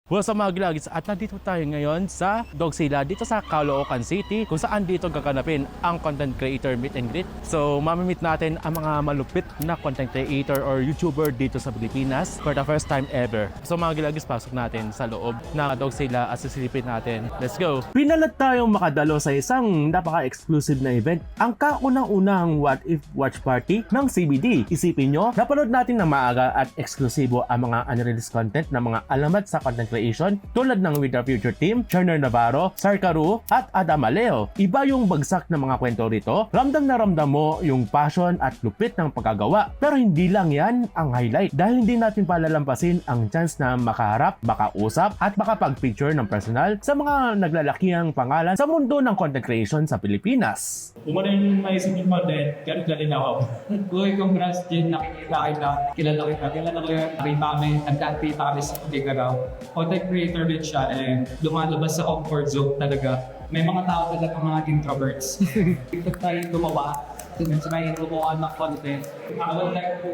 What's up mga gilagis, at nandito tayo ngayon sa Dogsila dito sa Caloocan City kung saan dito gaganapin ang content creator meet and greet. So mamimit natin ang mga malupit na content creator or YouTuber dito sa Pilipinas for the first time ever. So mga gilagis, pasok natin sa loob na Dogsila at sisilipin natin. Let's go! Pinalat tayong makadalo sa isang napaka-exclusive na event, ang kaunang-unang What If Watch Party ng CBD. Isipin nyo, napanood natin na maaga at eksklusibo ang mga unreleased content ng mga alamat sa content creation tulad ng With The Future Team, Cherner Navarro, Sarkaru at Adam Aleo. Iba yung bagsak ng mga kwento rito. Ramdam na ramdam mo yung passion at lupit ng pagkagawa. Pero hindi lang yan ang highlight dahil hindi natin palalampasin ang chance na makaharap, makausap at makapag-picture ng personal sa mga naglalakihang pangalan sa mundo ng content creation sa Pilipinas. Kung ano yung maisip yung content, ganun ako. Uy, congrats din, nakikita kita, kilala ko yung nakita kami, nagkakita kami sa Pagigaraw. Content creator din siya, and lumalabas sa comfort zone talaga. May mga tao talaga mga introverts. Dito tayo gumawa, sa may inubukan ng content. I would like to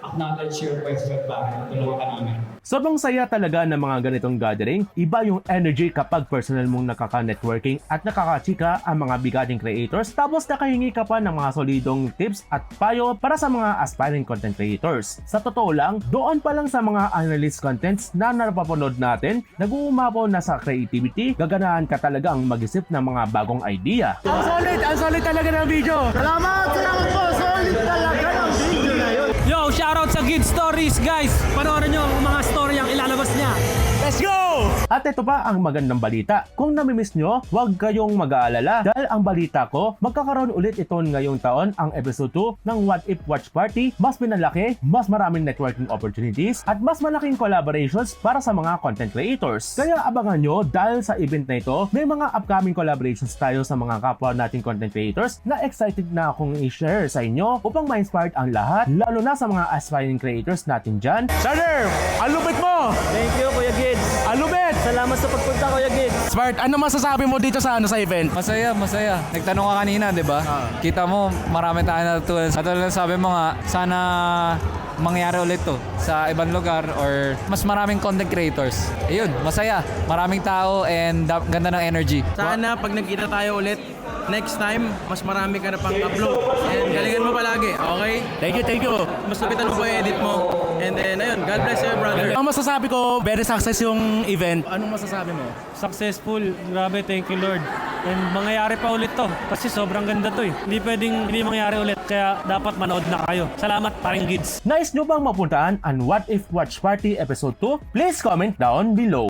acknowledge your question ba, tulungan ka namin. Sobrang saya talaga ng mga ganitong gathering. Iba yung energy kapag personal mong nakaka-networking at nakakachika ang mga bigating creators, tapos nakahingi ka pa ng mga solidong tips at payo para sa mga aspiring content creators. Sa totoo lang, doon pa lang sa mga unreleased contents na napapanood natin, nag-uumapaw na sa creativity, gaganahan ka talagang mag-isip ng mga bagong idea. Ang solid talaga ng video! Salamat po! Solid talaga ng video na yun! Yo, shoutout sa Gid Stories, guys! Panoorin nyo ang mga story ang ilalabas niya. Let's go! At ito pa ang magandang balita. Kung namimiss nyo, huwag kayong mag-aalala dahil ang balita ko, magkakaroon ulit ito ngayong taon ang episode 2 ng What If Watch Party. Mas pinalaki, mas maraming networking opportunities at mas malaking collaborations para sa mga content creators. Kaya abangan nyo dahil sa event na ito, may mga upcoming collaborations tayo sa mga kapwa nating content creators na excited na akong i-share sa inyo upang ma-inspired ang lahat, lalo na sa mga aspiring creators natin dyan. Sir, alupit mo! Thank you, Kuya Gid. Alupit! Salamat sa pagpunta, Kuya Gid. Smart, ano masasabi mo dito sa event? Masaya. Nagtanong ka kanina, di ba? Kita mo, marami tayo natutunan. At tulad ng sabi mo nga, sana mangyari ulit to sa ibang lugar or mas maraming content creators. Ayun, masaya. Maraming tao and ganda ng energy. Sana pag nagkita tayo ulit, next time, mas marami ka na pang upload. And galingan mo palagi, okay? Thank you. Mas lupitan mo po yung edit mo. And then, ayun, God bless you, brother. Ang masasabi ko, very success yung event. Anong masasabi mo? Successful. Grabe, thank you, Lord. And mangyayari pa ulit to. Kasi sobrang ganda to eh. Hindi pwedeng hindi mangyari ulit. Kaya dapat manood na kayo. Salamat, paring Gids. Nais nyo bang mapuntaan ang What If Watch Party Episode 2? Please comment down below.